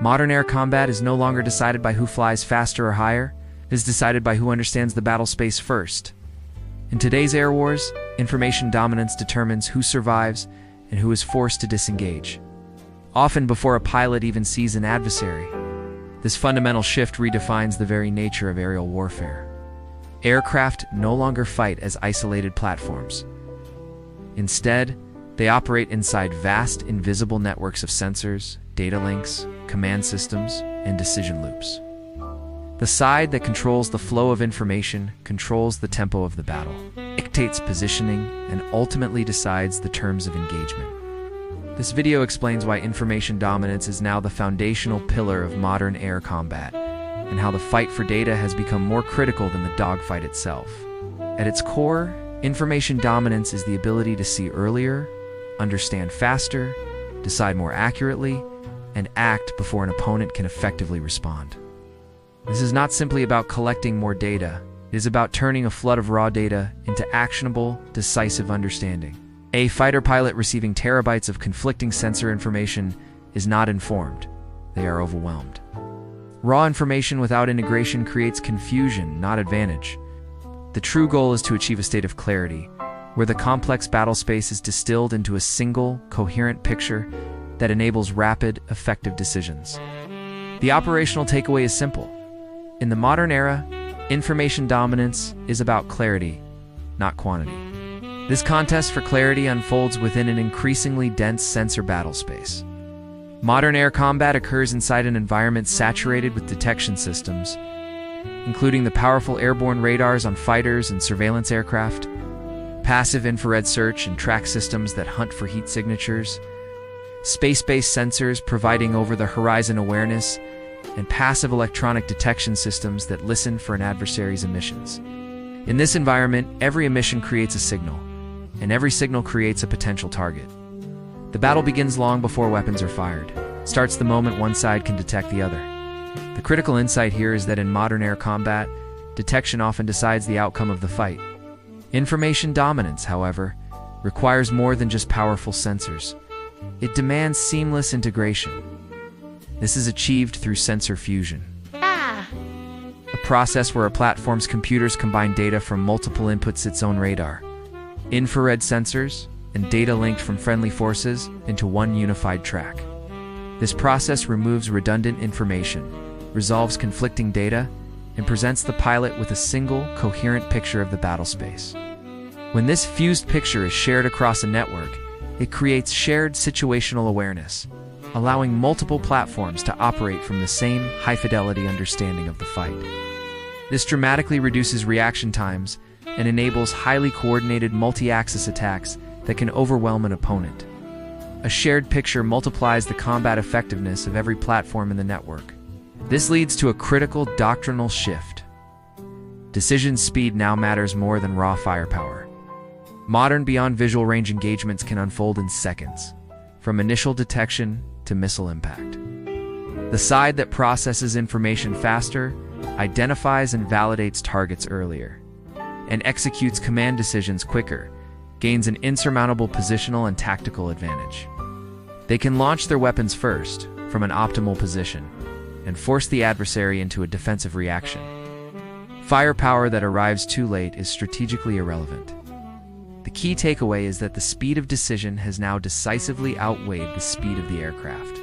Modern air combat is no longer decided by who flies faster or higher, it is decided by who understands the battle space first. In today's air wars, information dominance determines who survives and who is forced to disengage, often before a pilot even sees an adversary. This fundamental shift redefines the very nature of aerial warfare. Aircraft no longer fight as isolated platforms. Instead, they operate inside vast, invisible networks of sensors, data links, command systems, and decision loops. The side that controls the flow of information controls the tempo of the battle, dictates positioning, and ultimately decides the terms of engagement. This video explains why information dominance is now the foundational pillar of modern air combat, and how the fight for data has become more critical than the dogfight itself. At its core, information dominance is the ability to see earlier, understand faster, decide more accurately, and act before an opponent can effectively respond. This is not simply about collecting more data, it is about turning a flood of raw data into actionable, decisive understanding. A fighter pilot receiving terabytes of conflicting sensor information is not informed, they are overwhelmed. Raw information without integration creates confusion, not advantage. The true goal is to achieve a state of clarity, where the complex battle space is distilled into a single, coherent picture that enables rapid, effective decisions. The operational takeaway is simple. In the modern era, information dominance is about clarity, not quantity. This contest for clarity unfolds within an increasingly dense sensor battle space. Modern air combat occurs inside an environment saturated with detection systems, including the powerful airborne radars on fighters and surveillance aircraft, passive infrared search and track systems that hunt for heat signatures, space-based sensors providing over-the-horizon awareness, and passive electronic detection systems that listen for an adversary's emissions. In this environment, every emission creates a signal, and every signal creates a potential target. The battle begins long before weapons are fired. It starts the moment one side can detect the other. The critical insight here is that in modern air combat, detection often decides the outcome of the fight. Information dominance, however, requires more than just powerful sensors. It demands seamless integration. This is achieved through sensor fusion, a process where a platform's computers combine data from multiple inputs, its own radar, infrared sensors, and data linked from friendly forces into one unified track. This process removes redundant information, resolves conflicting data, and presents the pilot with a single, coherent picture of the battle space. When this fused picture is shared across a network, it creates shared situational awareness, allowing multiple platforms to operate from the same high-fidelity understanding of the fight. This dramatically reduces reaction times and enables highly coordinated multi-axis attacks that can overwhelm an opponent. A shared picture multiplies the combat effectiveness of every platform in the network. This leads to a critical doctrinal shift. Decision speed now matters more than raw firepower. Modern beyond visual range engagements can unfold in seconds, from initial detection to missile impact. The side that processes information faster identifies and validates targets earlier, and executes command decisions quicker, gains an insurmountable positional and tactical advantage. They can launch their weapons first, from an optimal position, and force the adversary into a defensive reaction. Firepower that arrives too late is strategically irrelevant. The key takeaway is that the speed of decision has now decisively outweighed the speed of the aircraft.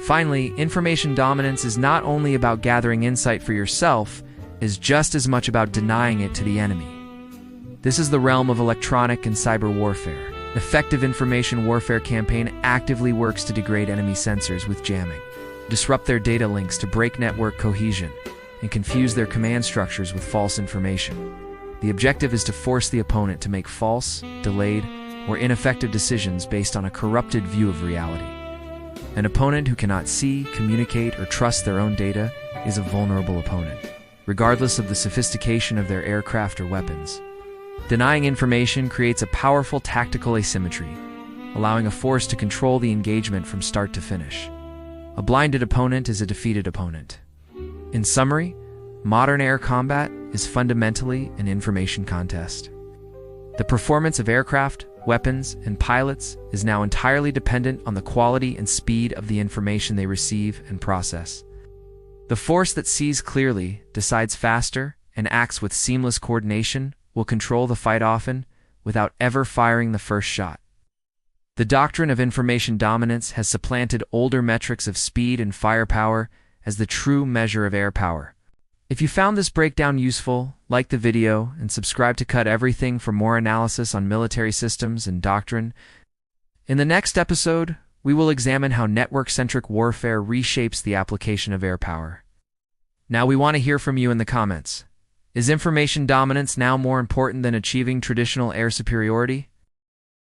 Finally, information dominance is not only about gathering insight for yourself, it is just as much about denying it to the enemy. This is the realm of electronic and cyber warfare. An effective information warfare campaign actively works to degrade enemy sensors with jamming, disrupt their data links to break network cohesion, and confuse their command structures with false information. The objective is to force the opponent to make false, delayed, or ineffective decisions based on a corrupted view of reality. An opponent who cannot see, communicate, or trust their own data is a vulnerable opponent, regardless of the sophistication of their aircraft or weapons. Denying information creates a powerful tactical asymmetry, allowing a force to control the engagement from start to finish. A blinded opponent is a defeated opponent. In summary, modern air combat is fundamentally an information contest. The performance of aircraft weapons, and pilots is now entirely dependent on the quality and speed of the information they receive and process. The force that sees clearly, decides faster, and acts with seamless coordination will control the fight often, without ever firing the first shot. The doctrine of information dominance has supplanted older metrics of speed and firepower as the true measure of air power. If you found this breakdown useful, like the video and subscribe to Cut Everything for more analysis on military systems and doctrine. In the next episode, we will examine how network-centric warfare reshapes the application of air power. Now we want to hear from you in the comments. Is information dominance now more important than achieving traditional air superiority?